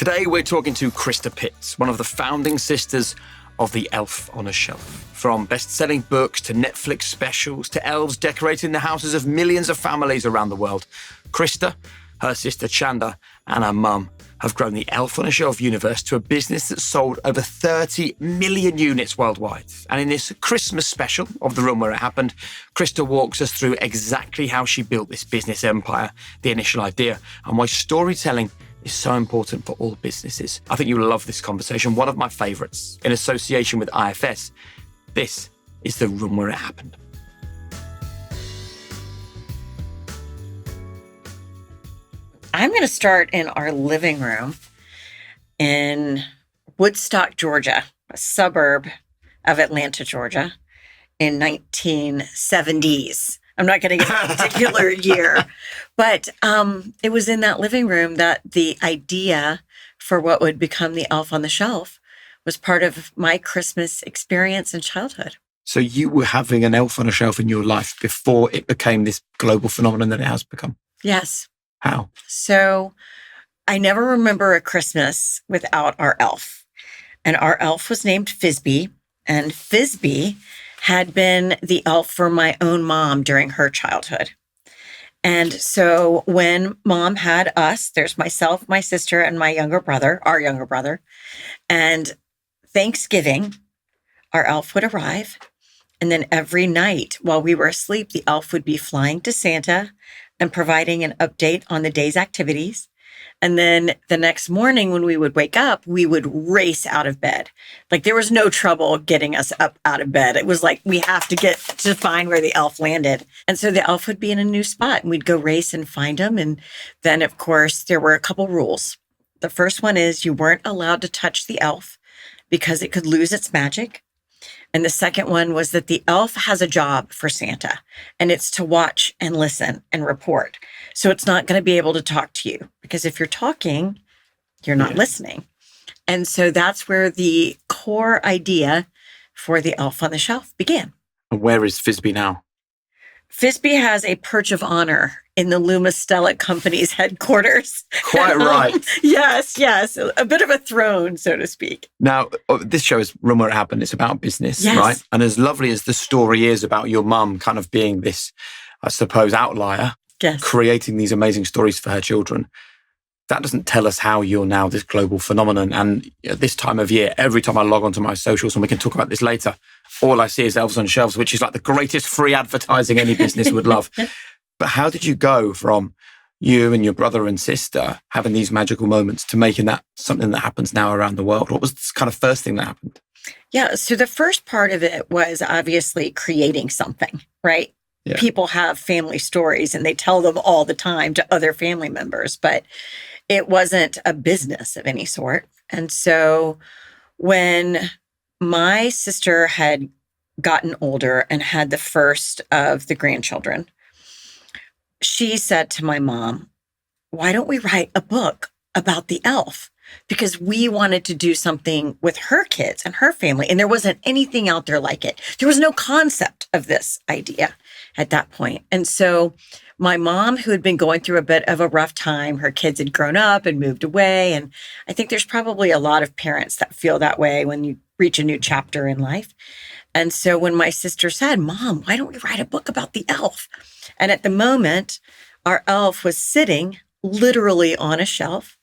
Today, we're talking to Christa Pitts, one of the founding sisters of the Elf on a Shelf. From best-selling books to Netflix specials to elves decorating the houses of millions of families around the world, Christa, her sister Chanda, and her mum have grown the Elf on a Shelf universe to a business that's sold over 30 million units worldwide. And in this Christmas special of The Room Where It Happened, Christa walks us through exactly how she built this business empire, the initial idea, and why storytelling is so important for all businesses. I think you'll love this conversation, one of my favorites. In association with IFS, this is The Room Where It Happened. I'm going to start in our living room in Woodstock, Georgia, a suburb of Atlanta, Georgia, in 1970s. I'm not going to get a particular year, but it was in that living room that the idea for what would become the Elf on the Shelf was part of my Christmas experience in childhood. So you were having an elf on a shelf in your life before it became this global phenomenon that it has become? Yes. How? So I never remember a Christmas without our elf. And our elf was named Fizbee, and Fizbee had been the elf for my own mom during her childhood. And so when mom had us, there's myself, my sister, and my younger brother, our younger brother, and Thanksgiving, our elf would arrive. And then every night while we were asleep, the elf would be flying to Santa and providing an update on the day's activities. And then the next morning when we would wake up, we would race out of bed. Like there was no trouble getting us up out of bed. It was like, we have to get to find where the elf landed. And so the elf would be in a new spot and we'd go race and find him. And then of course, there were a couple rules. The first one is you weren't allowed to touch the elf because it could lose its magic. And the second one was that the elf has a job for Santa, and it's to watch and listen and report. So it's not going to be able to talk to you because if you're talking, you're not listening. And so that's where the core idea for the Elf on the Shelf began. And where is Fizbee now? Fizbee has a perch of honor in the Luma Stella Company's headquarters. Quite right. Yes. A bit of a throne, so to speak. Now, this show is Room Where It Happened. It's about business, Yes. right? And as lovely as the story is about your mum kind of being this, I suppose, outlier, creating these amazing stories for her children, that doesn't tell us how you're now this global phenomenon. And at this time of year, every time I log onto my socials, and we can talk about this later, all I see is elves on shelves, which is like the greatest free advertising any business would love. But how did you go from you and your brother and sister having these magical moments to making that something that happens now around the world? What was the kind of first thing that happened? Yeah, so the first part of it was obviously creating something, right? Yeah. People have family stories and they tell them all the time to other family members, but it wasn't a business of any sort. And so when my sister had gotten older and had the first of the grandchildren, she said to my mom, why don't we write a book about the elf? Because we wanted to do something with her kids and her family. And there wasn't anything out there like it. There was no concept of this idea at that point. And so my mom, who had been going through a bit of a rough time, her kids had grown up and moved away. And I think there's probably a lot of parents that feel that way when you reach a new chapter in life. And so when my sister said, Mom, why don't we write a book about the elf? And at the moment, our elf was sitting literally on a shelf.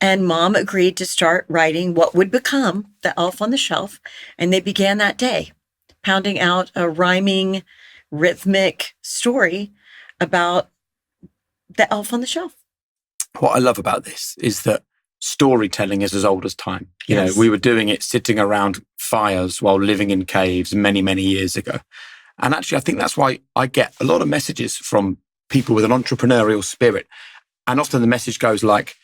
And Mom agreed to start writing what would become the Elf on the Shelf. And they began that day, pounding out a rhyming, rhythmic story about the Elf on the Shelf. What I love about this is that storytelling is as old as time. You know, we were doing it sitting around fires while living in caves many, many years ago. And actually, I think that's why I get a lot of messages from people with an entrepreneurial spirit. And often the message goes like,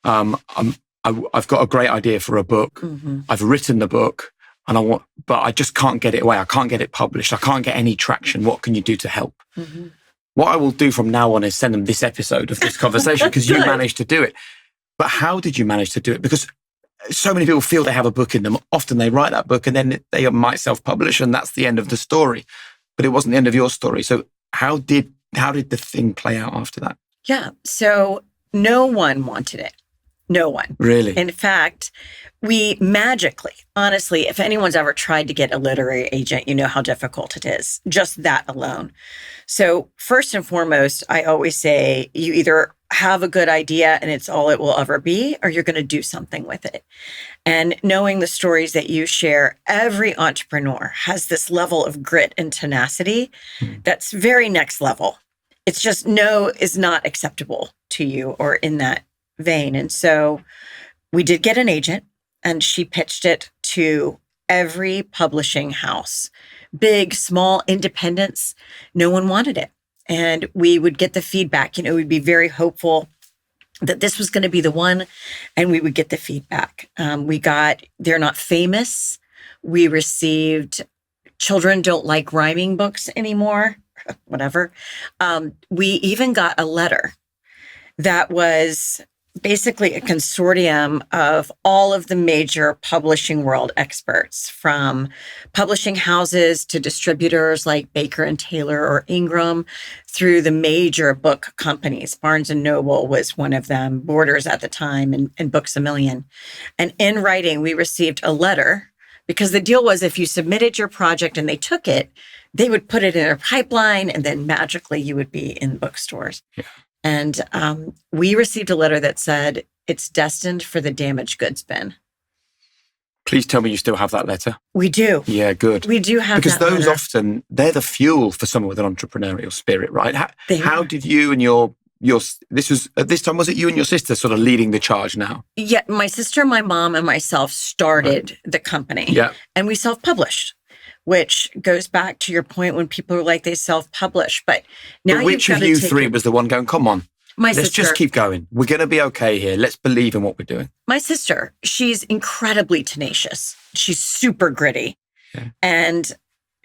I've got a great idea for a book. Mm-hmm. I've written the book but I just can't get it away. I can't get it published. I can't get any traction. What can you do to help? Mm-hmm. What I will do from now on is send them this episode of this conversation because you managed to do it. But how did you manage to do it? Because so many people feel they have a book in them. Often they write that book and then they might self-publish and that's the end of the story. But it wasn't the end of your story. So how did the thing play out after that? Yeah. So no one wanted it. No one. Really? In fact, we magically, honestly, if anyone's ever tried to get a literary agent, you know how difficult it is, just that alone. So first and foremost, I always say you either have a good idea and it's all it will ever be, or you're going to do something with it. And knowing the stories that you share, every entrepreneur has this level of grit and tenacity that's very next level. It's just no is not acceptable to you or in that vein. And so we did get an agent, and she pitched it to every publishing house, big, small, independents. No one wanted it. And we would get the feedback. We'd be very hopeful that this was going to be the one, and we would get the feedback. They're not famous. We received children don't like rhyming books anymore, whatever. We even got a letter that was basically a consortium of all of the major publishing world experts, from publishing houses to distributors like Baker and Taylor or Ingram, through the major book companies. Barnes and Noble was one of them, Borders at the time, and Books A Million. And in writing, we received a letter, because the deal was if you submitted your project and they took it, they would put it in a pipeline, and then magically you would be in bookstores. Yeah. And we received a letter that said, it's destined for the damaged goods bin. Please tell me you still have that letter. We do. Yeah, good. We do have because that those letter. Often, they're the fuel for someone with an entrepreneurial spirit, right? How did you and your this was, at this time, was it you and your sister sort of leading the charge now? Yeah, my sister, my mom, and myself started the company. Yeah. And we self-published, which goes back to your point when people are like, they self-publish. But now which of you three was the one going, come on, let's just keep going. We're going to be okay here. Let's believe in what we're doing. My sister, she's incredibly tenacious. She's super gritty. Yeah. And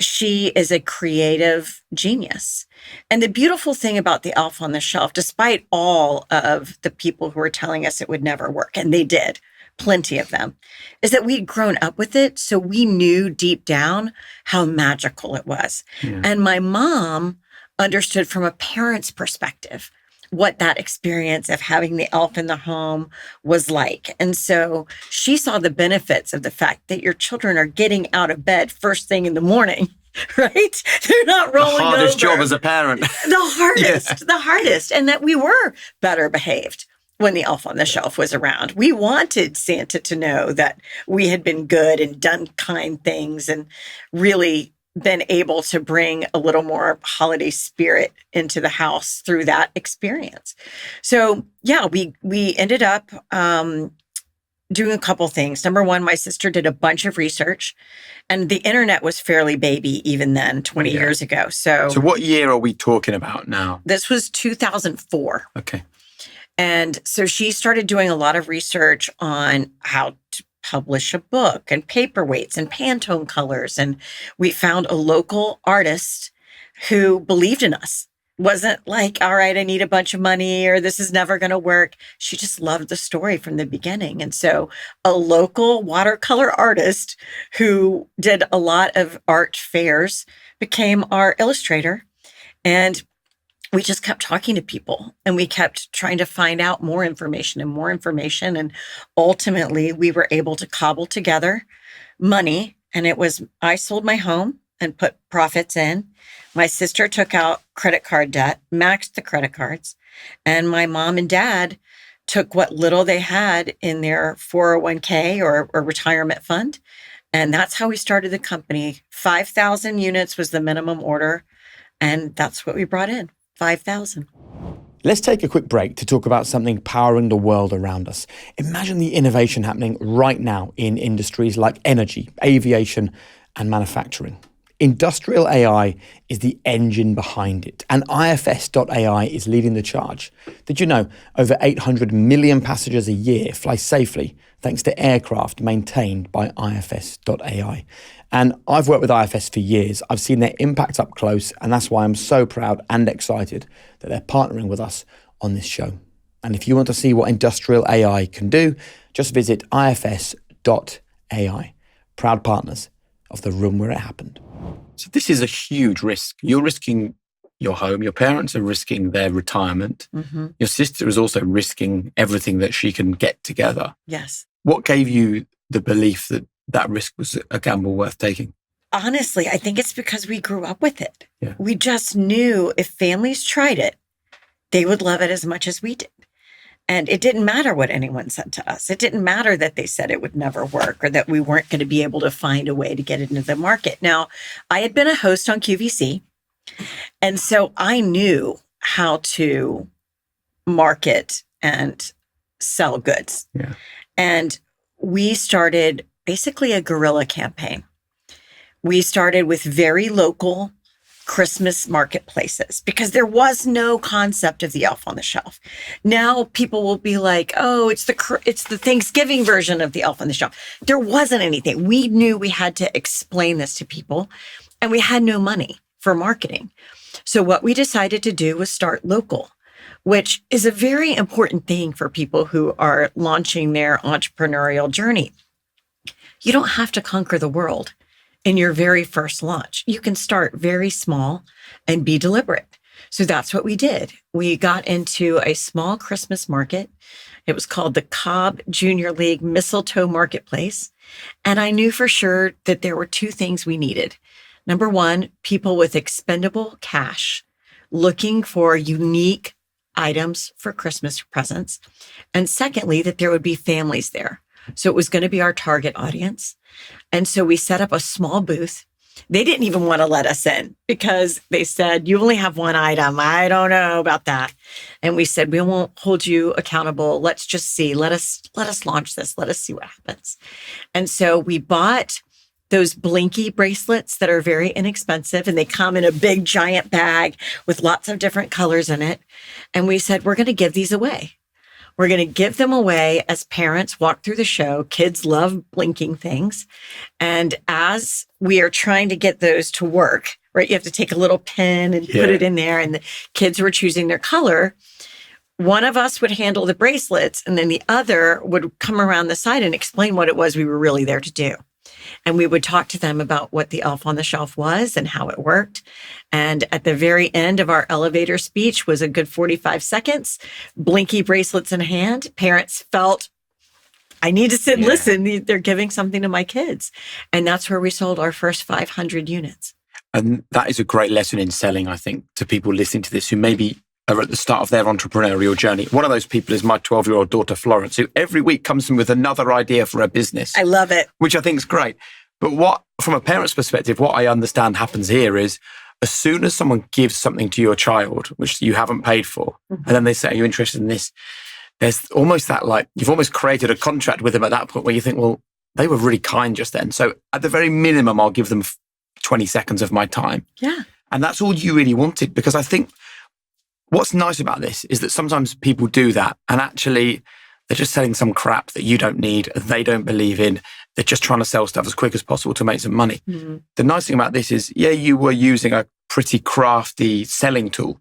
she is a creative genius. And the beautiful thing about the Elf on the Shelf, despite all of the people who were telling us it would never work, and they did, plenty of them, is that we'd grown up with it. So we knew deep down how magical it was. Yeah. And my mom understood from a parent's perspective what that experience of having the elf in the home was like. And so she saw the benefits of the fact that your children are getting out of bed first thing in the morning, right? They're not rolling over. The hardest job as a parent. The hardest. And that we were better behaved when the Elf on the Shelf was around. We wanted Santa to know that we had been good and done kind things and really been able to bring a little more holiday spirit into the house through that experience. So yeah, we ended up doing a couple things. Number one, my sister did a bunch of research, and the internet was fairly baby even then, 20 years ago. So what year are we talking about now? This was 2004. Okay. And so she started doing a lot of research on how to publish a book and paperweights and Pantone colors. And we found a local artist who believed in us. Wasn't like, all right, I need a bunch of money or this is never going to work. She just loved the story from the beginning. And so a local watercolor artist who did a lot of art fairs became our illustrator. And we just kept talking to people, and we kept trying to find out more information. And ultimately we were able to cobble together money. And it was, I sold my home and put profits in. My sister took out credit card debt, maxed the credit cards. And my mom and dad took what little they had in their 401k or retirement fund. And that's how we started the company. 5,000 units was the minimum order. And that's what we brought in. 5,000. Let's take a quick break to talk about something powering the world around us. Imagine the innovation happening right now in industries like energy, aviation, and manufacturing. Industrial AI is the engine behind it, and IFS.ai is leading the charge. Did you know over 800 million passengers a year fly safely thanks to aircraft maintained by IFS.ai? And I've worked with IFS for years. I've seen their impact up close, and that's why I'm so proud and excited that they're partnering with us on this show. And if you want to see what industrial AI can do, just visit IFS.ai. Proud partners of the room where it happened. So this is a huge risk. You're risking your home. Your parents are risking their retirement. Mm-hmm. Your sister is also risking everything that she can get together. Yes. What gave you the belief that that risk was a gamble worth taking? Honestly, I think it's because we grew up with it. Yeah. We just knew if families tried it, they would love it as much as we did. And it didn't matter what anyone said to us. It didn't matter that they said it would never work or that we weren't going to be able to find a way to get it into the market. Now, I had been a host on QVC, and so I knew how to market and sell goods. Yeah. And we started basically a guerrilla campaign. We started with very local Christmas marketplaces because there was no concept of the elf on the shelf. Now people will be like, oh, it's the Thanksgiving version of the elf on the shelf. There wasn't anything. We knew we had to explain this to people, and we had no money for marketing. So what we decided to do was start local, which is a very important thing for people who are launching their entrepreneurial journey. You don't have to conquer the world in your very first launch. You can start very small and be deliberate. So that's what we did. We got into a small Christmas market. It was called the Cobb Junior League Mistletoe Marketplace. And I knew for sure that there were two things we needed. Number one, people with expendable cash looking for unique items for Christmas presents. And secondly, that there would be families there. So it was going to be our target audience. And so we set up a small booth. They didn't even want to let us in because they said, you only have one item. I don't know about that. And we said, we won't hold you accountable. Let's just see. Let us launch this. Let us see what happens. And so we bought those blinky bracelets that are very inexpensive, and they come in a big giant bag with lots of different colors in it. And we said, we're going to give these away. We're going to give them away as parents walk through the show. Kids love blinking things. And as we are trying to get those to work, right, you have to take a little pen and put it in there. And the kids were choosing their color. One of us would handle the bracelets, and then the other would come around the side and explain what it was we were really there to do. And we would talk to them about what the elf on the shelf was and how it worked. And at the very end of our elevator speech was a good 45 seconds, blinky bracelets in hand. Parents felt, I need to sit and listen. They're giving something to my kids. And that's where we sold our first 500 units. And that is a great lesson in selling, I think, to people listening to this who maybe are at the start of their entrepreneurial journey. One of those people is my 12-year-old daughter, Florence, who every week comes to me with another idea for a business. I love it. Which I think is great. But from a parent's perspective, what I understand happens here is as soon as someone gives something to your child, which you haven't paid for, and then they say, are you interested in this? There's almost that you've almost created a contract with them at that point where you think, well, they were really kind just then. So at the very minimum, I'll give them 20 seconds of my time. Yeah. And that's all you really wanted, because I think what's nice about this is that sometimes people do that and actually they're just selling some crap that you don't need, they don't believe in. They're just trying to sell stuff as quick as possible to make some money. Mm-hmm. The nice thing about this is, you were using a pretty crafty selling tool,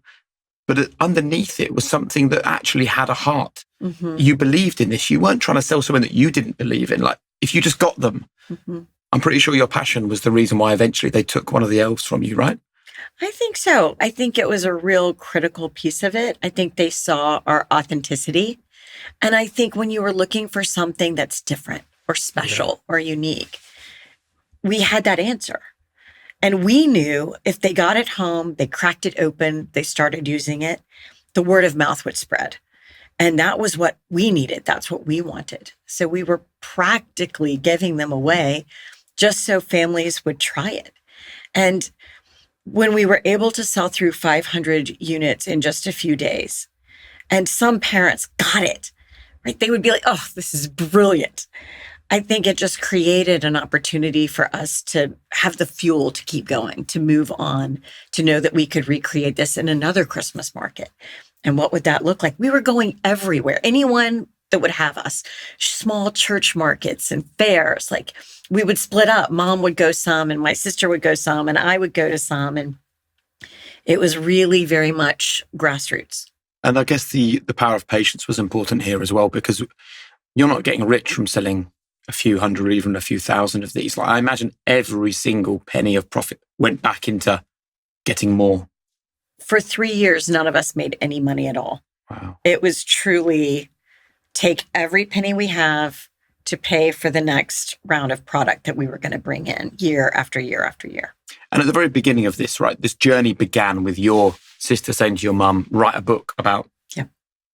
but underneath it was something that actually had a heart. Mm-hmm. You believed in this. You weren't trying to sell something that you didn't believe in. Like if you just got them, I'm pretty sure your passion was the reason why eventually they took one of the elves from you, right? I think so. I think it was a real critical piece of it. I think they saw our authenticity. And I think when you were looking for something that's different or special or unique, we had that answer. And we knew if they got it home, they cracked it open, they started using it, the word of mouth would spread. And that was what we needed. That's what we wanted. So we were practically giving them away just so families would try it. And when we were able to sell through 500 units in just a few days, and some parents got it, right? They would be like, oh, this is brilliant. I think it just created an opportunity for us to have the fuel to keep going, to move on, to know that we could recreate this in another Christmas market. And what would that look like? We were going everywhere. Anyone that would have us, small church markets and fairs, like we would split up. Mom would go some and my sister would go some and I would go to some. And it was really very much grassroots. And I guess the power of patience was important here as well, because you're not getting rich from selling a few hundred or even a few thousand of these. Like I imagine every single penny of profit went back into getting more for 3 years, none of us made any money at all. Wow. It was truly take every penny we have to pay for the next round of product that we were going to bring in year after year after year. And at the very beginning of this, right, this journey began with your sister saying to your mum, write a book about,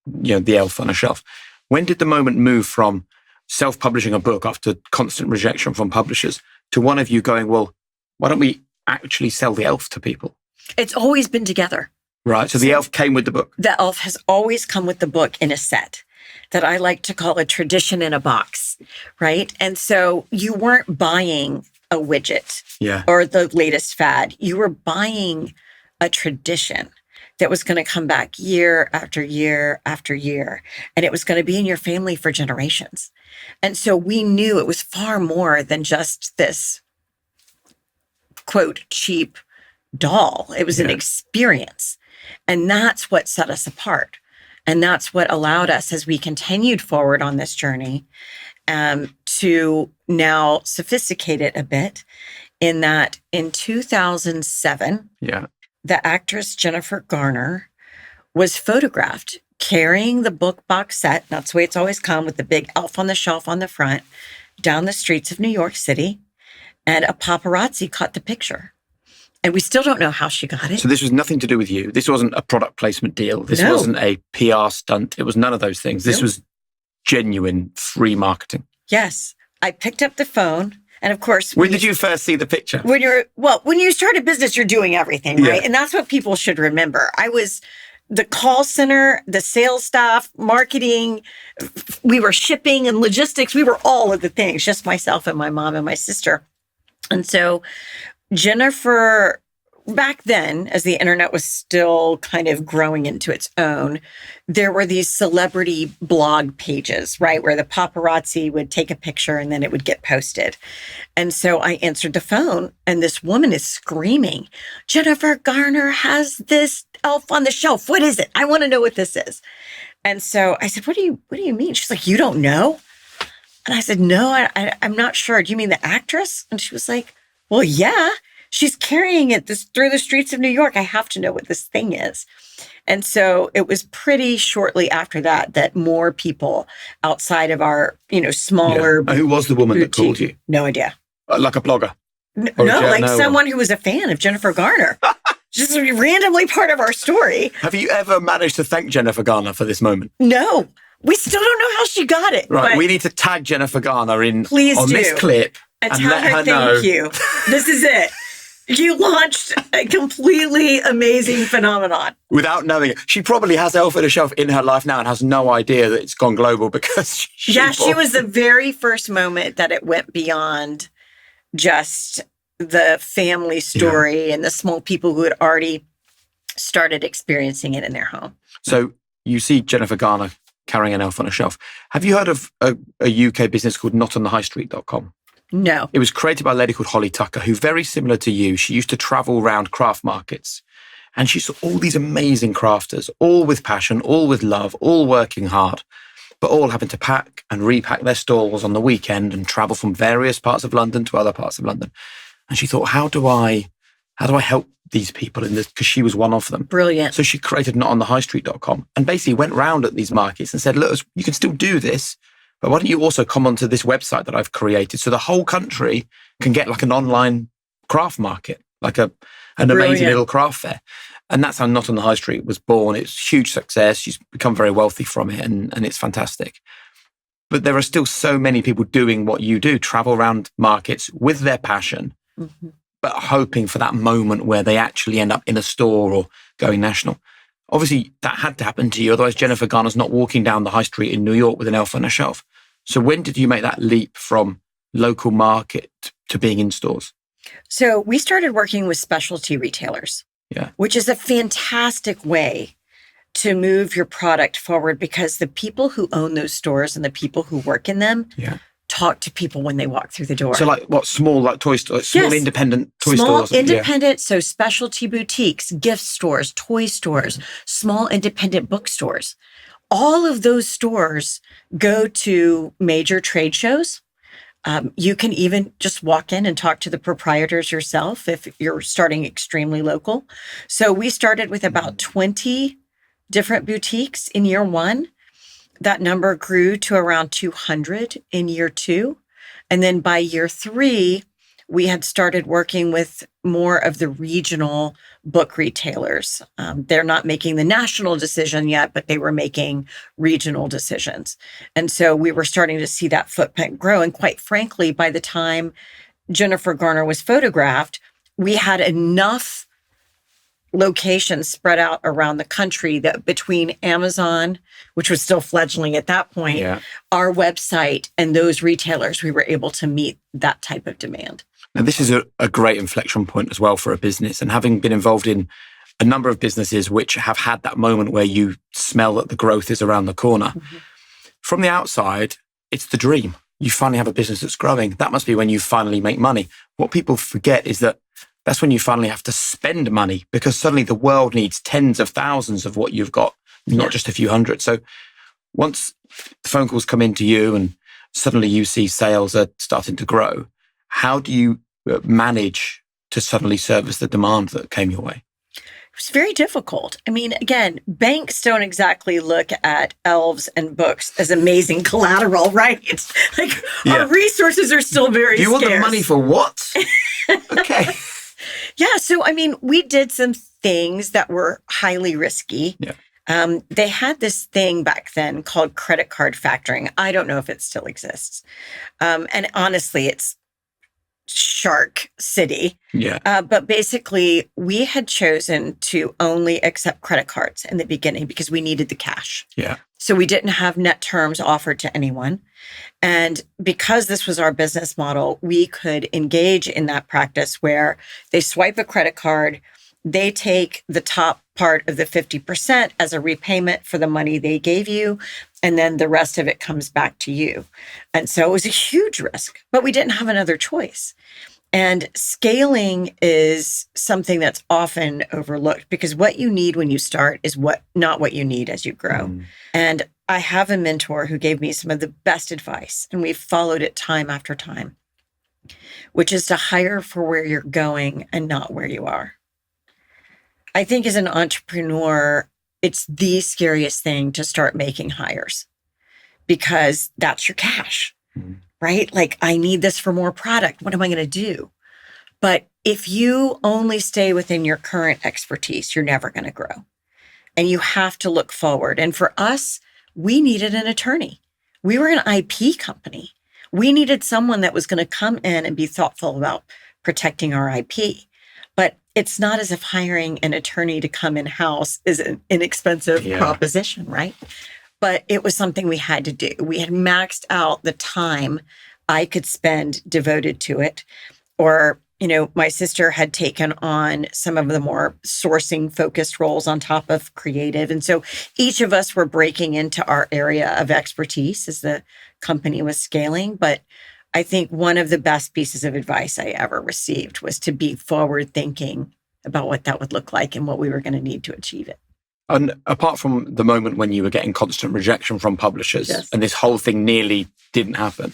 the elf on a shelf. When did the moment move from self-publishing a book after constant rejection from publishers to one of you going, well, why don't we actually sell the elf to people? It's always been together. Right. So the elf came with the book. The elf has always come with the book in a set that I like to call a tradition in a box, right? And so you weren't buying a widget or the latest fad. You were buying a tradition that was going to come back year after year after year. And it was going to be in your family for generations. And so we knew it was far more than just this, quote, cheap doll. It was an experience. And that's what set us apart. And that's what allowed us, as we continued forward on this journey, to now sophisticate it a bit, in that in 2007, the actress Jennifer Garner was photographed carrying the book box set, that's the way it's always come, with the big elf on the shelf on the front, down the streets of New York City, and a paparazzi caught the picture. And we still don't know how she got it. So this was nothing to do with you. This wasn't a product placement deal. This wasn't a PR stunt. It was none of those things. This was genuine free marketing. Yes. I picked up the phone. And of course, when did you first see the picture? When you start a business, you're doing everything, right? And that's what people should remember. I was the call center, the sales staff, marketing. We were shipping and logistics. We were all of the things, just myself and my mom and my sister. And so Jennifer, back then, as the internet was still kind of growing into its own, there were these celebrity blog pages, right, where the paparazzi would take a picture and then it would get posted. And so I answered the phone, and this woman is screaming, Jennifer Garner has this elf on the shelf. What is it? I want to know what this is. And so I said, what do you mean? She's like, you don't know? And I said, no, I'm not sure. Do you mean the actress? And she was like, well, yeah, she's carrying it through the streets of New York. I have to know what this thing is. And so it was pretty shortly after that more people outside of our, smaller. Yeah. Who was the woman that called you? No idea. Like a blogger? Someone who was a fan of Jennifer Garner. Just randomly part of our story. Have you ever managed to thank Jennifer Garner for this moment? No. We still don't know how she got it. Right. We need to tag Jennifer Garner on this clip. And tell her thank you. This is it. You launched a completely amazing phenomenon. Without knowing it. She probably has Elf on a Shelf in her life now and has no idea that it's gone global because she was the very first moment that it went beyond just the family story and the small people who had already started experiencing it in their home. So you see Jennifer Garner carrying an elf on a shelf. Have you heard of a UK business called notonthehighstreet.com? No. It was created by a lady called Holly Tucker, who, very similar to you, she used to travel around craft markets. And she saw all these amazing crafters, all with passion, all with love, all working hard, but all having to pack and repack their stalls on the weekend and travel from various parts of London to other parts of London. And she thought, how do I help these people in this? Because she was one of them. Brilliant. So she created notonthehighstreet.com and basically went round at these markets and said, look, you can still do this, but why don't you also come onto this website that I've created so the whole country can get like an online craft market, like an amazing little craft fair. And that's how Not on the High Street was born. It's a huge success. She's become very wealthy from it, and it's fantastic. But there are still so many people doing what you do, travel around markets with their passion, but hoping for that moment where they actually end up in a store or going national. Obviously, that had to happen to you. Otherwise, Jennifer Garner's not walking down the high street in New York with an elf on a shelf. So when did you make that leap from local market to being in stores? So we started working with specialty retailers, which is a fantastic way to move your product forward because the people who own those stores and the people who work in them talk to people when they walk through the door. So like what, small like toy stores, small independent toy stores? Small independent, so specialty boutiques, gift stores, toy stores, small independent bookstores. All of those stores go to major trade shows You can even just walk in and talk to the proprietors yourself if you're starting extremely local. So we started with about 20 different boutiques in year one. That number grew to around 200 in year two. And then by year three, we had started working with more of the regional book retailers. They're not making the national decision yet, but they were making regional decisions. And so we were starting to see that footprint grow. And quite frankly, by the time Jennifer Garner was photographed, we had enough locations spread out around the country that between Amazon, which was still fledgling at that point, our website, and those retailers, we were able to meet that type of demand. Now, this is a great inflection point as well for a business. And having been involved in a number of businesses which have had that moment where you smell that the growth is around the corner. Mm-hmm. From the outside, it's the dream. You finally have a business that's growing. That must be when you finally make money. What people forget is that that's when you finally have to spend money, because suddenly the world needs tens of thousands of what you've got, not just a few hundred. So once the phone calls come into you and suddenly you see sales are starting to grow, how do you manage to suddenly service the demand that came your way? It was very difficult. I mean, again, banks don't exactly look at elves and books as amazing collateral, right? It's like our resources are still very scarce. You want the money for what? Okay. Yeah. So, I mean, we did some things that were highly risky. Yeah. They had this thing back then called credit card factoring. I don't know if it still exists. And honestly, it's Shark City. Yeah. But basically, we had chosen to only accept credit cards in the beginning because we needed the cash. Yeah. So we didn't have net terms offered to anyone. And because this was our business model, we could engage in that practice where they swipe a credit card, they take the top part of the 50% as a repayment for the money they gave you, and then the rest of it comes back to you. And so it was a huge risk, but we didn't have another choice. And scaling is something that's often overlooked because what you need when you start is not what you need as you grow. And I have a mentor who gave me some of the best advice, and we've followed it time after time, which is to hire for where you're going and not where you are. I think as an entrepreneur, it's the scariest thing to start making hires because that's your cash, right? Like, I need this for more product. What am I going to do? But if you only stay within your current expertise, you're never going to grow. And you have to look forward. And for us, we needed an attorney. We were an IP company. We needed someone that was going to come in and be thoughtful about protecting our IP. But it's not as if hiring an attorney to come in-house is an inexpensive proposition, right? But it was something we had to do. We had maxed out the time I could spend devoted to it. Or, my sister had taken on some of the more sourcing-focused roles on top of creative. And so each of us were breaking into our area of expertise as the company was scaling. But I think one of the best pieces of advice I ever received was to be forward thinking about what that would look like and what we were going to need to achieve it. And apart from the moment when you were getting constant rejection from publishers and this whole thing nearly didn't happen,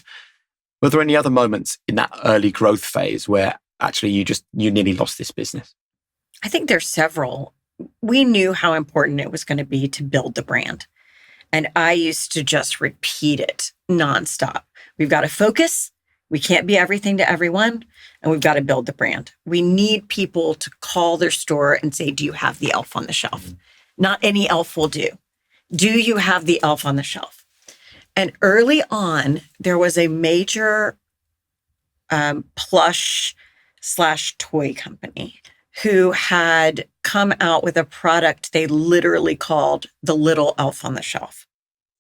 were there any other moments in that early growth phase where actually you nearly lost this business? I think there's several. We knew how important it was going to be to build the brand. And I used to just repeat it nonstop. We've got to focus. We can't be everything to everyone. And we've got to build the brand. We need people to call their store and say, do you have the elf on the shelf? Not any elf will do. Do you have the elf on the shelf? And early on, there was a major plush/toy company who had come out with a product they literally called the little elf on the shelf.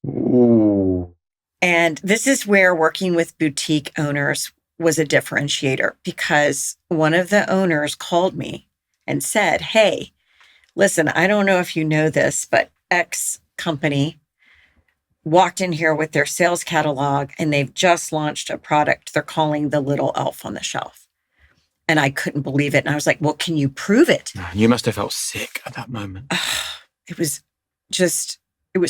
Ooh. And this is where working with boutique owners was a differentiator because one of the owners called me and said, hey, listen, I don't know if you know this, but X company walked in here with their sales catalog and they've just launched a product they're calling the little elf on the shelf. And I couldn't believe it. And I was like, well, can you prove it? You must have felt sick at that moment. It was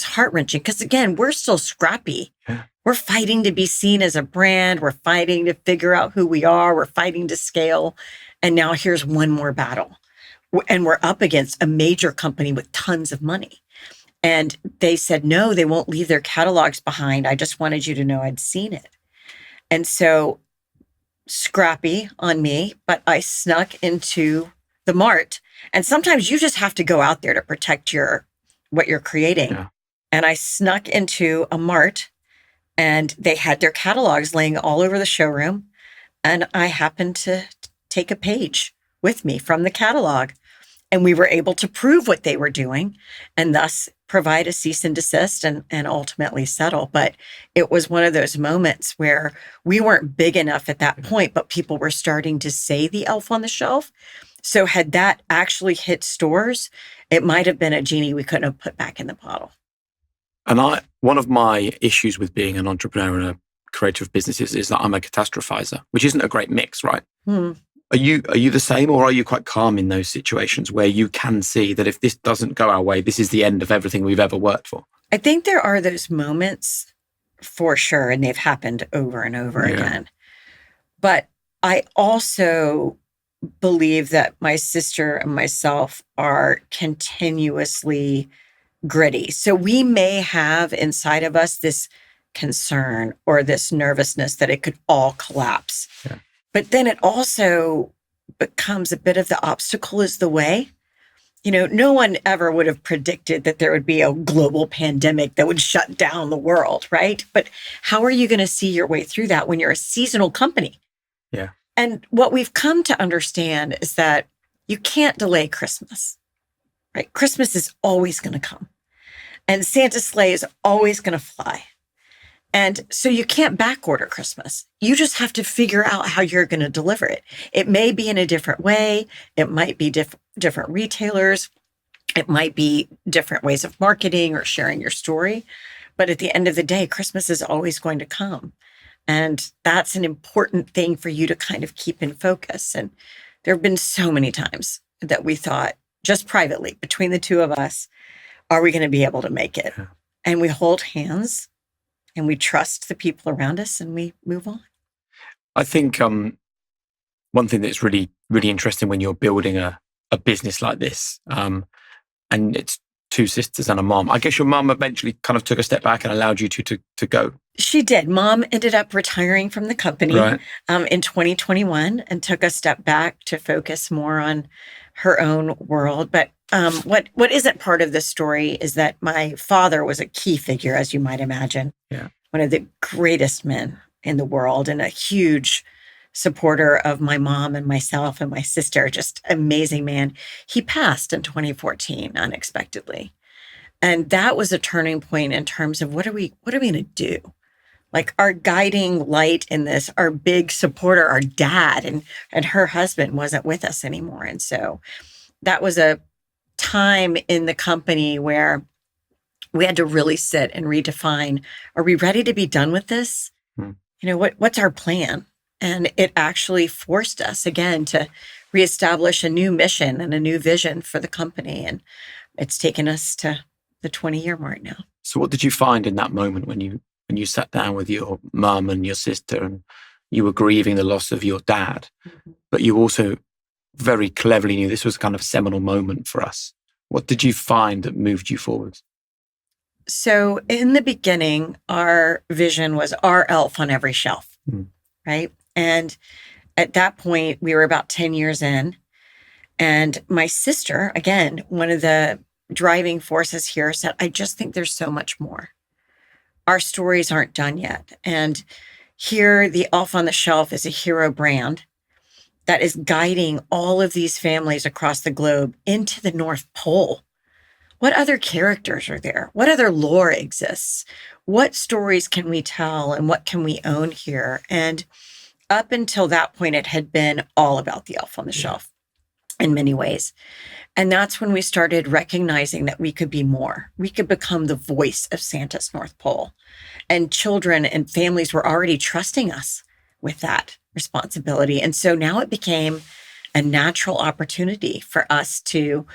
heart-wrenching because, again, we're still scrappy. Yeah. We're fighting to be seen as a brand. We're fighting to figure out who we are. We're fighting to scale. And now here's one more battle. And we're up against a major company with tons of money. And they said, no, they won't leave their catalogs behind. I just wanted you to know I'd seen it. And so scrappy on me, but I snuck into the mart. And sometimes you just have to go out there to protect what you're creating. Yeah. And I snuck into a mart and they had their catalogs laying all over the showroom. And I happened to take a page with me from the catalog. And we were able to prove what they were doing and thus provide a cease and desist and ultimately settle. But it was one of those moments where we weren't big enough at that point, but people were starting to say the elf on the shelf. So had that actually hit stores, it might have been a genie we couldn't have put back in the bottle. And one of my issues with being an entrepreneur and a creator of businesses is that I'm a catastrophizer, which isn't a great mix, right? Are you the same, or are you quite calm in those situations where you can see that if this doesn't go our way, this is the end of everything we've ever worked for? I think there are those moments for sure, and they've happened over and over again. But I also believe that my sister and myself are continuously gritty. So we may have inside of us this concern or this nervousness that it could all collapse. Yeah. But then it also becomes a bit of the obstacle is the way. You know, no one ever would have predicted that there would be a global pandemic that would shut down the world, right? But how are you going to see your way through that when you're a seasonal company? Yeah. And what we've come to understand is that you can't delay Christmas, right? Christmas is always going to come. And Santa's sleigh is always going to fly. And so you can't back order Christmas. You just have to figure out how you're going to deliver it. It may be in a different way. It might be different retailers. It might be different ways of marketing or sharing your story. But at the end of the day, Christmas is always going to come. And that's an important thing for you to kind of keep in focus. And there have been so many times that we thought, just privately, between the two of us, are we going to be able to make it? And we hold hands. And we trust the people around us and we move on. I think one thing that's really, really interesting when you're building a business like this, and it's two sisters and a mom. I guess your mom eventually kind of took a step back and allowed you to go. She did. Mom ended up retiring from the company in 2021 and took a step back to focus more on her own world. But what isn't part of this story is that my father was a key figure, as you might imagine. Yeah. One of the greatest men in the world and a huge supporter of my mom and myself and my sister, just amazing man. He passed in 2014 unexpectedly. And that was a turning point in terms of what are we going to do? Like our guiding light in this, our big supporter, our dad and her husband wasn't with us anymore. And so that was a time in the company where we had to really sit and redefine, are we ready to be done with this? You know, what's our plan? And it actually forced us again to reestablish a new mission and a new vision for the company. And it's taken us to the 20-year mark now. So what did you find in that moment when you sat down with your mum and your sister and you were grieving the loss of your dad, but you also very cleverly knew this was kind of a seminal moment for us? What did you find that moved you forward? So in the beginning, our vision was our elf on every shelf, right? And at that point, we were about 10 years in. And my sister, again, one of the driving forces here, said, I just think there's so much more. Our stories aren't done yet. And here, the elf on the shelf is a hero brand that is guiding all of these families across the globe into the North Pole. What other characters are there? What other lore exists? What stories can we tell and what can we own here? And up until that point, it had been all about the elf on the shelf in many ways. And that's when we started recognizing that we could be more. We could become the voice of Santa's North Pole. And children and families were already trusting us with that responsibility. And so now it became a natural opportunity for us to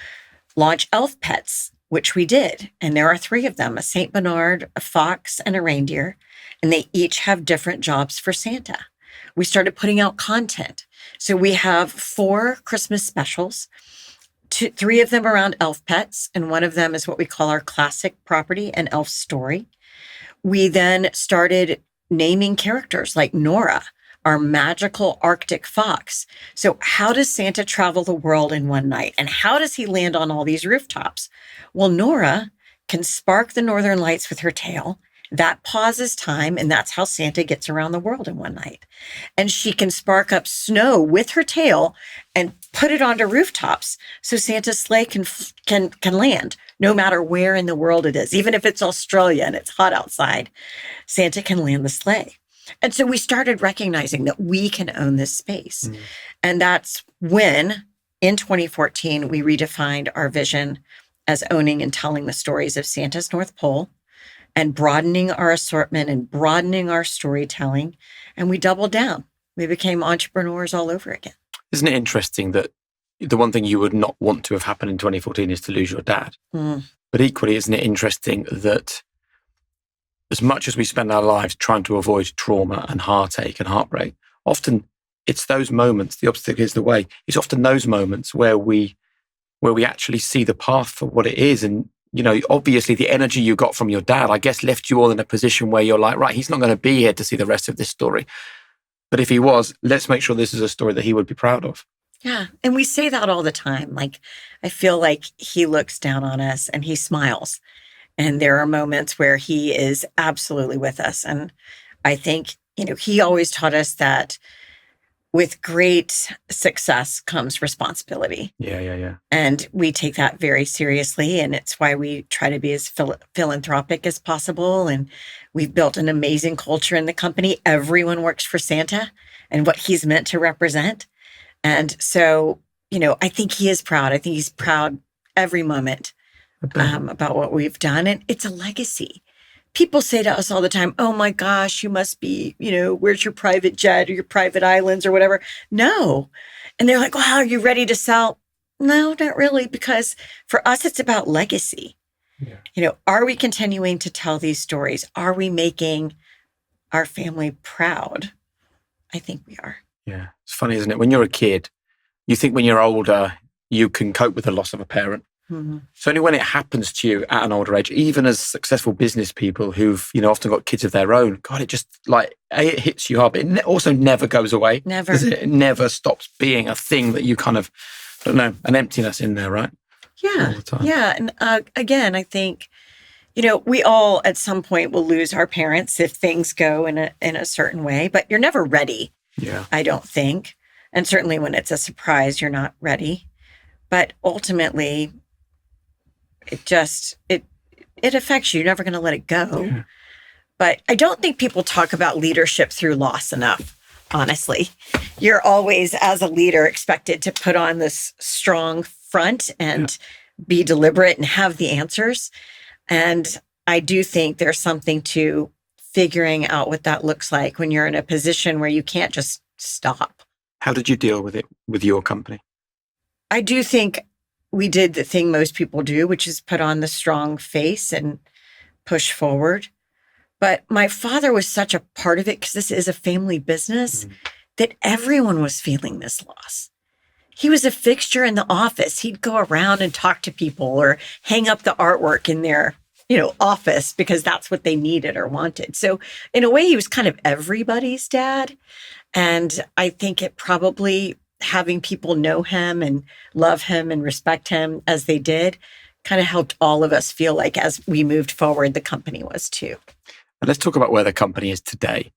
launch elf pets which we did. And there are 3 of them, a St. Bernard, a fox, and a reindeer. And they each have different jobs for Santa. We started putting out content. So we have 4 Christmas specials, 3 of them around elf pets. And one of them is what we call our classic property, an elf story. We then started naming characters like Nora, our magical Arctic fox. So how does Santa travel the world in one night? And how does he land on all these rooftops? Well, Nora can spark the northern lights with her tail. That pauses time, and that's how Santa gets around the world in one night. And she can spark up snow with her tail and put it onto rooftops so Santa's sleigh can land no matter where in the world it is. Even if it's Australia and it's hot outside, Santa can land the sleigh. And so we started recognizing that we can own this space. And that's when, in 2014, we redefined our vision as owning and telling the stories of Santa's North Pole and broadening our assortment and broadening our storytelling. And we doubled down. We became entrepreneurs all over again. Isn't it interesting that the one thing you would not want to have happened in 2014 is to lose your dad? But equally, isn't it interesting that as much as we spend our lives trying to avoid trauma and heartache and heartbreak, often it's those moments, the obstacle is the way. It's often those moments where we actually see the path for what it is. And, you know, obviously the energy you got from your dad, I guess, left you all in a position where you're like, right, he's not going to be here to see the rest of this story. But if he was, let's make sure this is a story that he would be proud of. Yeah. And we say that all the time. Like, I feel like he looks down on us and he smiles. And there are moments where he is absolutely with us. And I think, you know, he always taught us that with great success comes responsibility. Yeah. And we take that very seriously. And it's why we try to be as philanthropic as possible. And we've built an amazing culture in the company. Everyone works for Santa and what he's meant to represent. And so, you know, I think he is proud. I think he's proud every moment about what we've done. And it's a legacy. People say to us all the time, oh my gosh, you must be, you know, where's your private jet or your private islands or whatever? No. And they're like, wow, are you ready to sell? No, not really. Because for us, it's about legacy. Yeah. You know, are we continuing to tell these stories? Are we making our family proud? I think we are. Yeah. It's funny, isn't it? When you're a kid, you think when you're older, you can cope with the loss of a parent. Mm-hmm. So only when it happens to you at an older age, even as successful business people who've, you know, often got kids of their own, God, it just like, it hits you hard, but it also never goes away. Never. It never stops being a thing that you kind of, I don't know, an emptiness in there, right? Yeah. All the time. Yeah. And again, I think, you know, we all at some point will lose our parents if things go in a certain way, but you're never ready. Yeah. I don't think. And certainly when it's a surprise, you're not ready. But ultimately, it affects you. You're never going to let it go. Yeah. But I don't think people talk about leadership through loss enough, honestly. You're always, as a leader, expected to put on this strong front and be deliberate and have the answers. And I do think there's something to figuring out what that looks like when you're in a position where you can't just stop. How did you deal with it with your company? I do think we did the thing most people do, which is put on the strong face and push forward. But my father was such a part of it, because this is a family business, that everyone was feeling this loss. He was a fixture in the office. He'd go around and talk to people or hang up the artwork in their, you know, office because that's what they needed or wanted. So in a way, he was kind of everybody's dad. And I think it probably, having people know him and love him and respect him as they did, kind of helped all of us feel like as we moved forward, the company was too. And let's talk about where the company is today.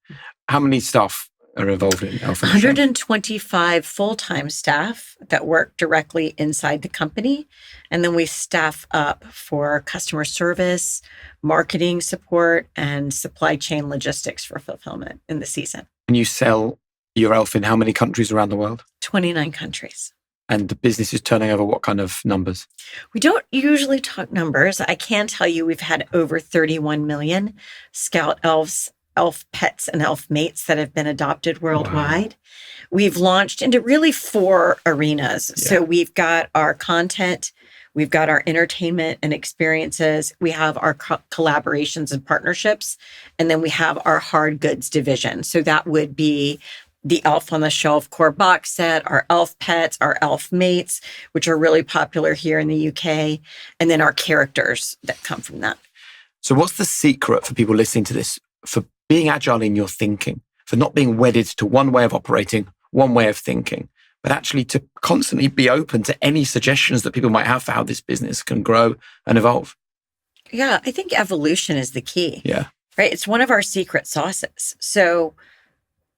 How many staff are involved in Elf on the Shelf? 125 full-time staff that work directly inside the company. And then we staff up for customer service, marketing support, and supply chain logistics for fulfillment in the season. And you sell your elf in how many countries around the world? 29 countries. And the business is turning over what kind of numbers? We don't usually talk numbers. I can tell you we've had over 31 million Scout elves, elf pets, and elf mates that have been adopted worldwide. Wow. We've launched into really 4 arenas. Yeah. So we've got our content, We've got our entertainment and experiences. We have our collaborations and partnerships. And then we have our hard goods division. So that would be the Elf on the Shelf core box set, our Elf pets, our Elf mates, which are really popular here in the UK, and then our characters that come from that. So what's the secret for people listening to this, for being agile in your thinking, for not being wedded to one way of operating, one way of thinking, but actually to constantly be open to any suggestions that people might have for how this business can grow and evolve? Yeah, I think evolution is the key. Yeah. Right? It's one of our secret sauces. So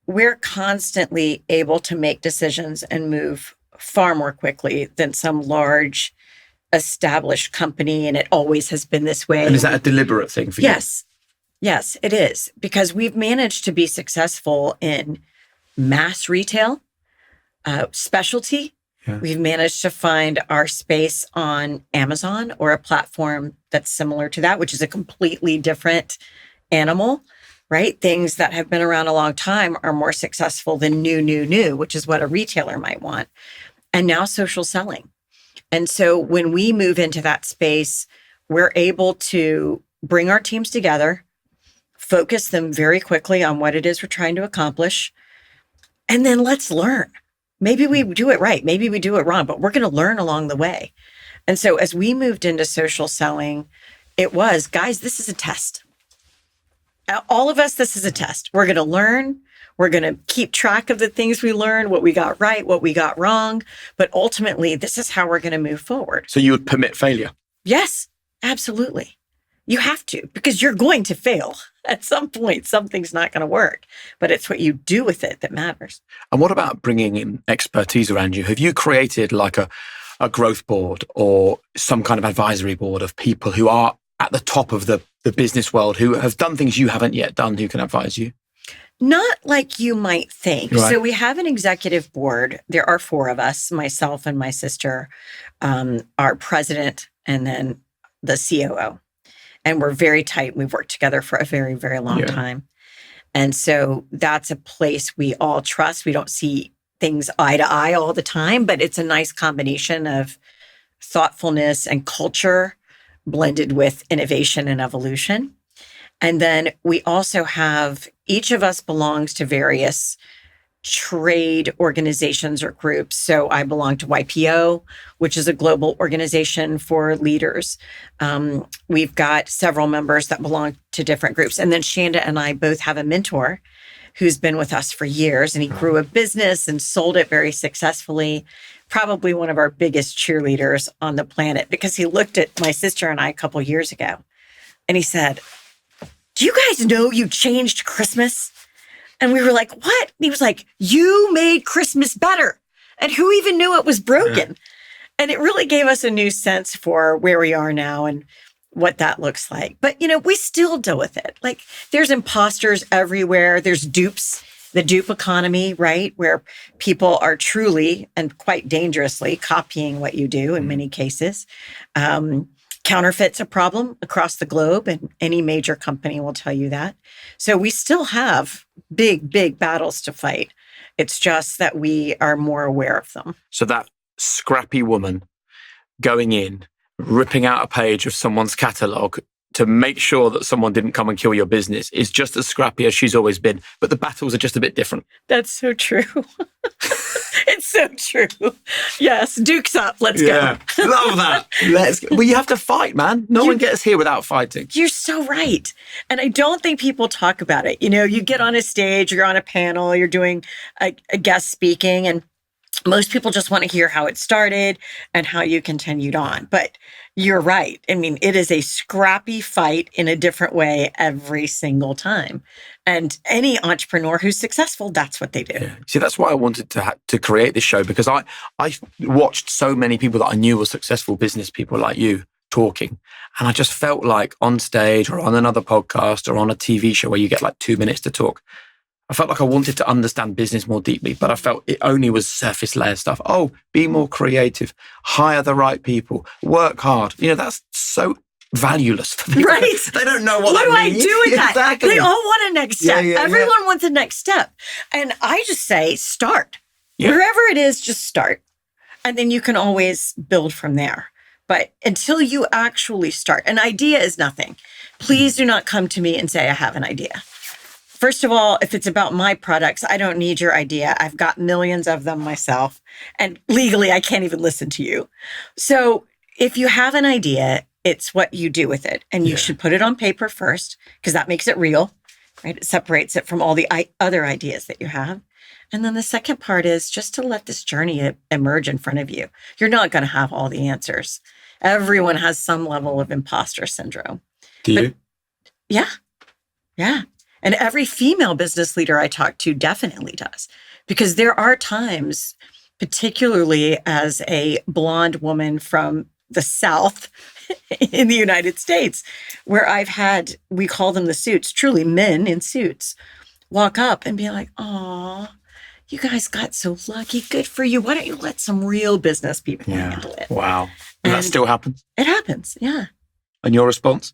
we're constantly able to make decisions and move far more quickly than some large established company, and it always has been this way. And is that a deliberate thing for you? Yes, it is, because we've managed to be successful in mass retail, specialty. Yeah. We've managed to find our space on Amazon or a platform that's similar to that, which is a completely different animal, right? Things that have been around a long time are more successful than new, which is what a retailer might want. And now social selling. And so when we move into that space, we're able to bring our teams together, focus them very quickly on what it is we're trying to accomplish, and then let's learn. Maybe we do it right, maybe we do it wrong, but we're going to learn along the way. And so as we moved into social selling, it was, guys, this is a test. All of us, this is a test. We're going to learn. We're going to keep track of the things we learned, what we got right, what we got wrong. But ultimately, this is how we're going to move forward. So you would permit failure? Yes, absolutely. You have to, because you're going to fail. At some point, something's not going to work. But it's what you do with it that matters. And what about bringing in expertise around you? Have you created like a growth board or some kind of advisory board of people who are at the top of the business world, who have done things you haven't yet done, who can advise you? Not like you might think. Right. So we have an executive board. There are 4 of us, myself and my sister, our president, and then the COO. And we're very tight. We've worked together for a very, very long time. And so that's a place we all trust. We don't see things eye to eye all the time, but it's a nice combination of thoughtfulness and culture blended with innovation and evolution. And then we also have, each of us belongs to various trade organizations or groups. So I belong to YPO, which is a global organization for leaders. We've got several members that belong to different groups. And then Shanda and I both have a mentor who's been with us for years, and he grew a business and sold it very successfully. Probably one of our biggest cheerleaders on the planet, because he looked at my sister and I a couple years ago and he said, "Do you guys know you changed Christmas?" And we were like, "What?" And he was like, "You made Christmas better. And who even knew it was broken?" Yeah. And it really gave us a new sense for where we are now and what that looks like. But, we still deal with it. Like, there's imposters everywhere. There's dupes, the dupe economy, right? Where people are truly and quite dangerously copying what you do in many cases. Counterfeit's a problem across the globe, and any major company will tell you that. So we still have big battles to fight. It's just that we are more aware of them. So that scrappy woman going in, ripping out a page of someone's catalog to make sure that someone didn't come and kill your business is just as scrappy as she's always been, but the battles are just a bit different. That's so true. It's so true. Yes, dukes up. Let's go. Love that. Let's go. Well, you have to fight, man. No one gets here without fighting. You're so right. And I don't think people talk about it. You get on a stage, you're on a panel, you're doing a guest speaking, and most people just want to hear how it started and how you continued on. But you're right. I mean, it is a scrappy fight in a different way every single time. And any entrepreneur who's successful, that's what they do. Yeah. See, that's why I wanted to create this show, because I watched so many people that I knew were successful business people like you talking. And I just felt like on stage or on another podcast or on a TV show where you get like 2 minutes to talk, I felt like I wanted to understand business more deeply, but I felt it only was surface layer stuff. Oh, be more creative, hire the right people, work hard. That's so valueless for people. Right. They don't know what that means. What do I do with that? Exactly. They all want a next step. Everyone wants a next step. And I just say, start. Yeah. Wherever it is, just start. And then you can always build from there. But until you actually start, an idea is nothing. Please do not come to me and say, I have an idea. First of all, if it's about my products, I don't need your idea. I've got millions of them myself. And legally, I can't even listen to you. So if you have an idea, it's what you do with it. And you should put it on paper first, because that makes it real, right? It separates it from all the other ideas that you have. And then the second part is just to let this journey emerge in front of you. You're not going to have all the answers. Everyone has some level of imposter syndrome. Do you? Yeah. And every female business leader I talk to definitely does. Because there are times, particularly as a blonde woman from the South in the United States, where I've had, we call them the suits, truly men in suits, walk up and be like, "Aw, you guys got so lucky. Good for you. Why don't you let some real business people handle it?" Wow. And that still happens? It happens, yeah. And your response?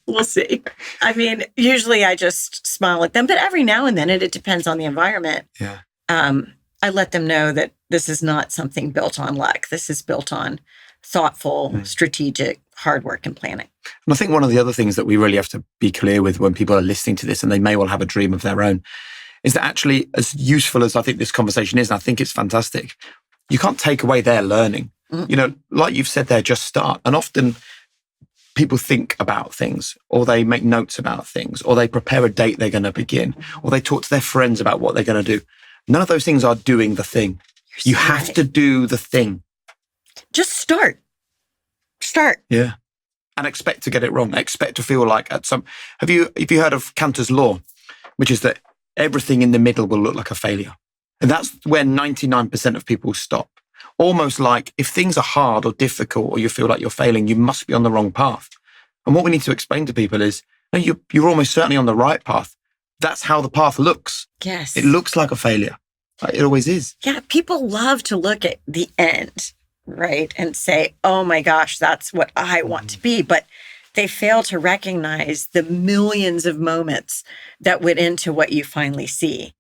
We'll see. I mean, usually I just smile at them, but every now and then, it depends on the environment. Yeah. I let them know that this is not something built on luck. This is built on thoughtful, strategic, hard work and planning. And I think one of the other things that we really have to be clear with when people are listening to this, and they may well have a dream of their own, is that actually, as useful as I think this conversation is, and I think it's fantastic, you can't take away their learning. You know, like you've said there, just start. And often people think about things, or they make notes about things, or they prepare a date they're going to begin, or they talk to their friends about what they're going to do. None of those things are doing the thing. You have to do the thing. Just start. Yeah. And expect to get it wrong. Expect to feel like have you heard of Cantor's law, which is that everything in the middle will look like a failure. And that's where 99% of people stop. Almost like if things are hard or difficult, or you feel like you're failing, you must be on the wrong path. And what we need to explain to people is, no, you're almost certainly on the right path. That's how the path looks. Yes. It looks like a failure. It always is. Yeah. People love to look at the end, right? And say, oh my gosh, that's what I want to be. But they fail to recognize the millions of moments that went into what you finally see,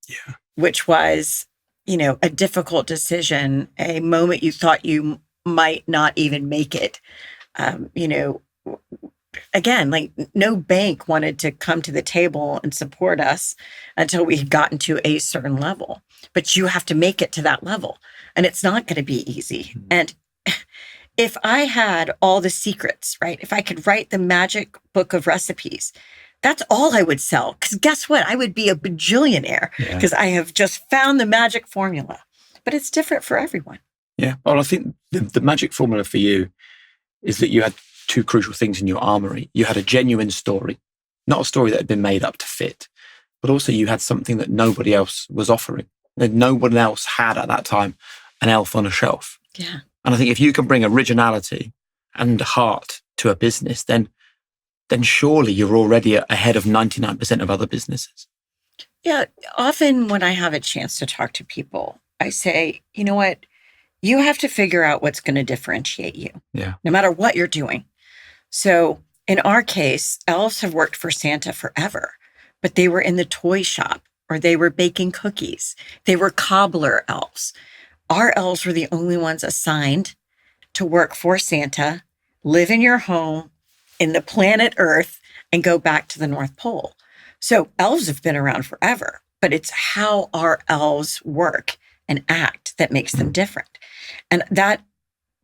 which was, you know, a difficult decision, a moment you thought you might not even make it. You know, again, like no bank wanted to come to the table and support us until we had gotten to a certain level. But you have to make it to that level. And it's not going to be easy. And if I had all the secrets, right? If I could write the magic book of recipes, that's all I would sell. Because guess what? I would be a bajillionaire because I have just found the magic formula. But it's different for everyone. Yeah. Well, I think the magic formula for you is that you had two crucial things in your armory. You had a genuine story, not a story that had been made up to fit, but also you had something that nobody else was offering, that no one else had at that time, an elf on a shelf. Yeah. And I think if you can bring originality and heart to a business, then surely you're already ahead of 99% of other businesses. Yeah. Often when I have a chance to talk to people, I say, you know what? You have to figure out what's going to differentiate you. Yeah. No matter what you're doing. So in our case, elves have worked for Santa forever, but they were in the toy shop, or they were baking cookies. They were cobbler elves. Our elves were the only ones assigned to work for Santa, live in your home, in the planet Earth, and go back to the North Pole. So elves have been around forever, but it's how our elves work and act that makes them different. And that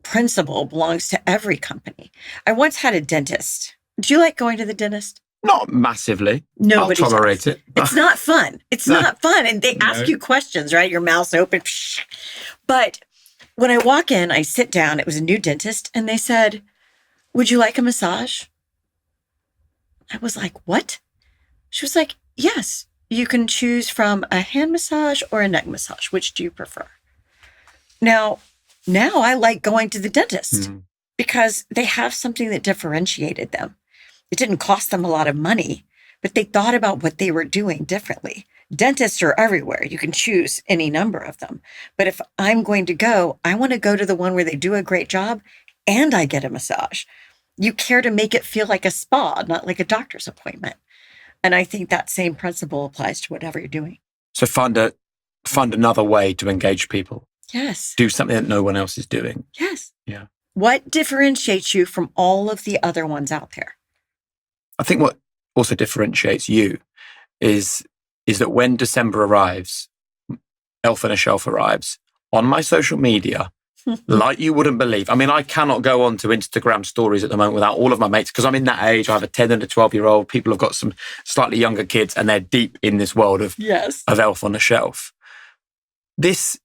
principle belongs to every company. I once had a dentist. Do you like going to the dentist? Not massively. Nobody I'll tolerate it. It's not fun. It's not fun. And they ask you questions, right? Your mouth's open. But when I walk in, I sit down. It was a new dentist. And they said, "Would you like a massage?" I was like, "What?" She was like, "Yes, you can choose from a hand massage or a neck massage. Which do you prefer?" Now I like going to the dentist because they have something that differentiated them. It didn't cost them a lot of money, but they thought about what they were doing differently. Dentists are everywhere. You can choose any number of them. But if I'm going to go, I want to go to the one where they do a great job and I get a massage. You care to make it feel like a spa, not like a doctor's appointment. And I think that same principle applies to whatever you're doing. So find another way to engage people. Yes. Do something that no one else is doing. Yes. Yeah. What differentiates you from all of the other ones out there? I think what also differentiates you is that when December arrives, Elf on a Shelf arrives, on my social media, like you wouldn't believe. I mean, I cannot go on to Instagram stories at the moment without all of my mates, because I'm in that age. I have a 10 and a 12-year-old. People have got some slightly younger kids, and they're deep in this world of Elf on a Shelf. This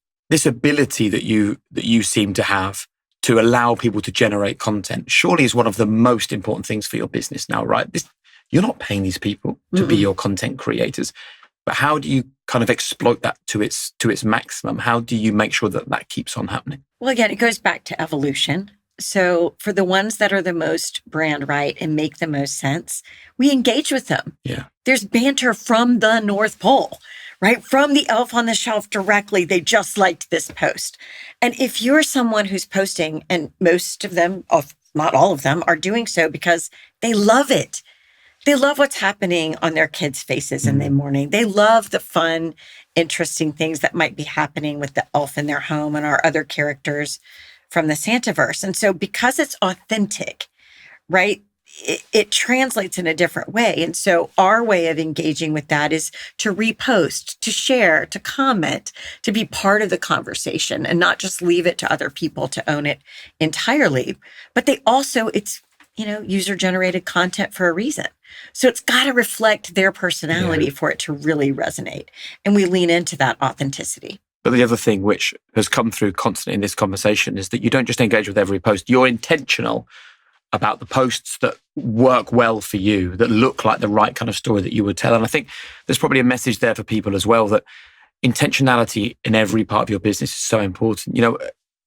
ability that you seem to have to allow people to generate content surely is one of the most important things for your business now, right? You're not paying these people to be your content creators, but how do you kind of exploit that to its maximum? How do you make sure that keeps on happening? Well, again, it goes back to evolution. So for the ones that are the most brand right and make the most sense, we engage with them. Yeah. There's banter from the North Pole, right? From the Elf on the Shelf directly. They just liked this post. And if you're someone who's posting, and most of them, not all of them, are doing so because they love it. They love what's happening on their kids' faces in the morning. They love the fun, interesting things that might be happening with the elf in their home and our other characters from the Santaverse. And so because it's authentic, right, it translates in a different way. And so our way of engaging with that is to repost, to share, to comment, to be part of the conversation and not just leave it to other people to own it entirely. But it's user-generated content for a reason. So it's got to reflect their personality for it to really resonate. And we lean into that authenticity. But the other thing which has come through constantly in this conversation is that you don't just engage with every post. You're intentional about the posts that work well for you, that look like the right kind of story that you would tell. And I think there's probably a message there for people as well, that intentionality in every part of your business is so important.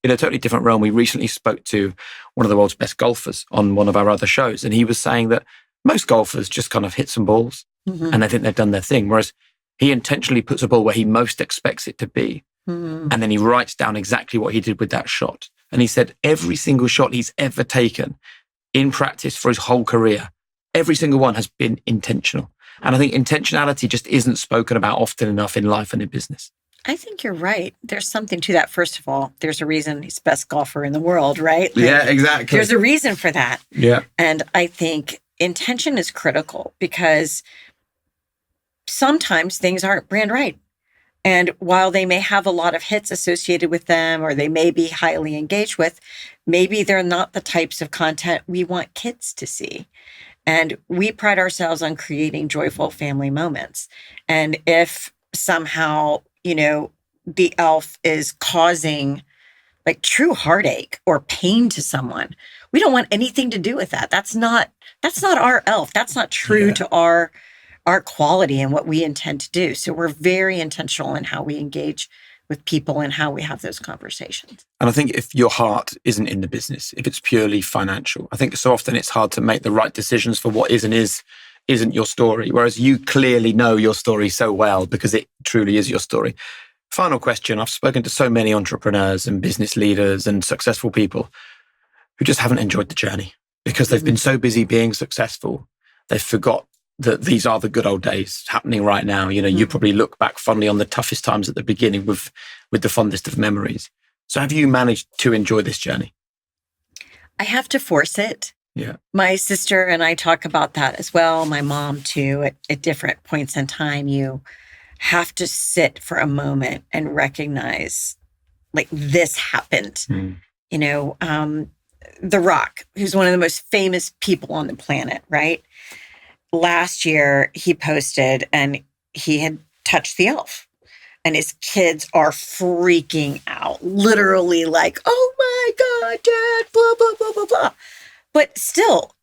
In a totally different realm, we recently spoke to one of the world's best golfers on one of our other shows. And he was saying that most golfers just kind of hit some balls and they think they've done their thing. Whereas he intentionally puts a ball where he most expects it to be. And then he writes down exactly what he did with that shot. And he said every single shot he's ever taken in practice for his whole career, every single one has been intentional. And I think intentionality just isn't spoken about often enough in life and in business. I think you're right. There's something to that. First of all, there's a reason he's the best golfer in the world, right? Yeah, exactly. There's a reason for that. Yeah. And I think intention is critical because sometimes things aren't brand right. And while they may have a lot of hits associated with them, or they may be highly engaged with, maybe they're not the types of content we want kids to see. And we pride ourselves on creating joyful family moments. And if somehow, the elf is causing like true heartache or pain to someone, we don't want anything to do with that. That's not our elf. That's not true to our quality and what we intend to do. So we're very intentional in how we engage with people and how we have those conversations. And I think if your heart isn't in the business, if it's purely financial, I think so often it's hard to make the right decisions for what is and isn't your story. Whereas you clearly know your story so well because it truly is your story. Final question. I've spoken to so many entrepreneurs and business leaders and successful people who just haven't enjoyed the journey because they've been so busy being successful. They've forgot that these are the good old days happening right now. You probably look back fondly on the toughest times at the beginning with the fondest of memories. So have you managed to enjoy this journey? I have to force it. Yeah. My sister and I talk about that as well. My mom too, at different points in time, you have to sit for a moment and recognize like this happened. The Rock, who's one of the most famous people on the planet, right? Last year, he posted and he had touched the elf. And his kids are freaking out, literally like, oh my God, Dad, blah, blah, blah, blah, blah. But still,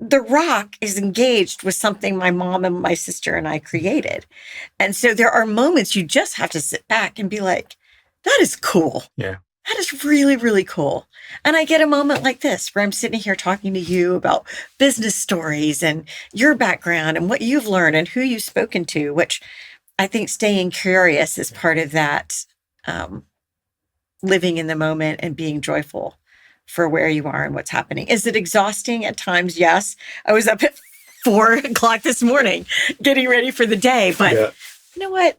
The Rock is engaged with something my mom and my sister and I created. And so there are moments you just have to sit back and be like, that is cool. Yeah. That is really, really cool. And I get a moment like this where I'm sitting here talking to you about business stories and your background and what you've learned and who you've spoken to, which I think staying curious is part of that, living in the moment and being joyful for where you are and what's happening. Is it exhausting at times? Yes. I was up at 4 o'clock this morning getting ready for the day, but you know what?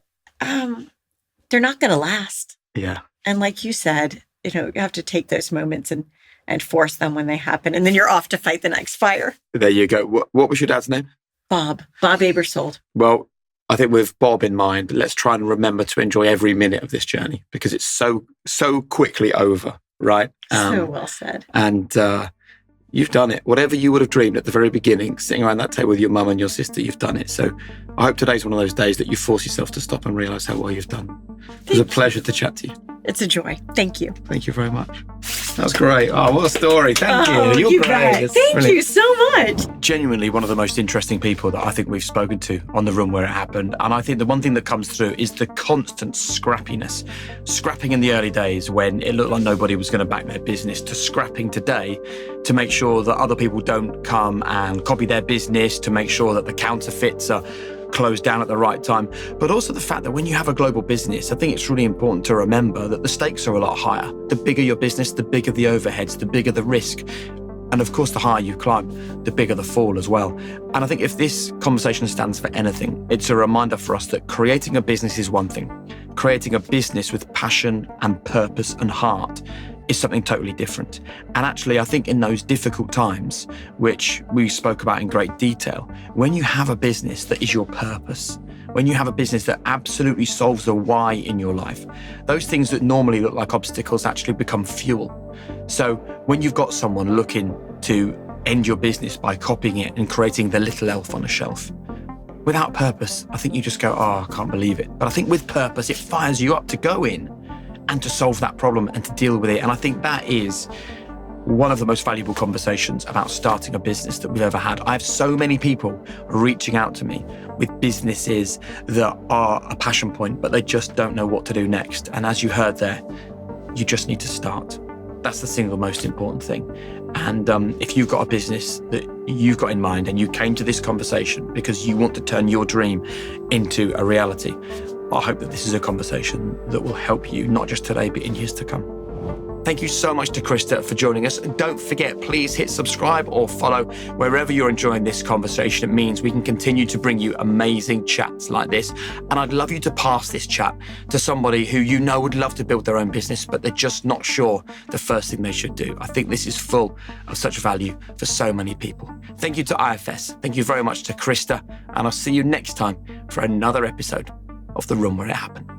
They're not going to last. Yeah. And like you said, you have to take those moments and force them when they happen. And then you're off to fight the next fire. There you go. What was your dad's name? Bob Abersold. Well, I think with Bob in mind, let's try and remember to enjoy every minute of this journey because it's so quickly over, right? So well said. And you've done it. Whatever you would have dreamed at the very beginning, sitting around that table with your mum and your sister, you've done it. So I hope today's one of those days that you force yourself to stop and realise how well you've done. It was a pleasure to chat to you. It's a joy. Thank you. Thank you very much. That was great. Oh, what a story. Thank you. You're great. Thank you so much. Genuinely one of the most interesting people that I think we've spoken to on The Room Where It Happened. And I think the one thing that comes through is the constant scrappiness. Scrapping in the early days when it looked like nobody was going to back their business, to scrapping today to make sure that other people don't come and copy their business, to make sure that the counterfeits are closed down at the right time. But also the fact that when you have a global business, I think it's really important to remember that the stakes are a lot higher. The bigger your business, the bigger the overheads, the bigger the risk. And of course, the higher you climb, the bigger the fall as well. And I think if this conversation stands for anything, it's a reminder for us that creating a business is one thing. Creating a business with passion and purpose and heart is something totally different. And actually, I think in those difficult times, which we spoke about in great detail, when you have a business that is your purpose, when you have a business that absolutely solves the why in your life, those things that normally look like obstacles actually become fuel. So when you've got someone looking to end your business by copying it and creating the little elf on a shelf, without purpose, I think you just go, oh, I can't believe it. But I think with purpose, it fires you up to go in and to solve that problem and to deal with it. And I think that is one of the most valuable conversations about starting a business that we've ever had. I have so many people reaching out to me with businesses that are a passion point, but they just don't know what to do next. And as you heard there, you just need to start. That's the single most important thing. And if you've got a business that you've got in mind and you came to this conversation because you want to turn your dream into a reality, I hope that this is a conversation that will help you, not just today, but in years to come. Thank you so much to Christa for joining us. And don't forget, please hit subscribe or follow wherever you're enjoying this conversation. It means we can continue to bring you amazing chats like this. And I'd love you to pass this chat to somebody who you know would love to build their own business, but they're just not sure the first thing they should do. I think this is full of such value for so many people. Thank you to IFS. Thank you very much to Christa. And I'll see you next time for another episode of The Room Where It Happened.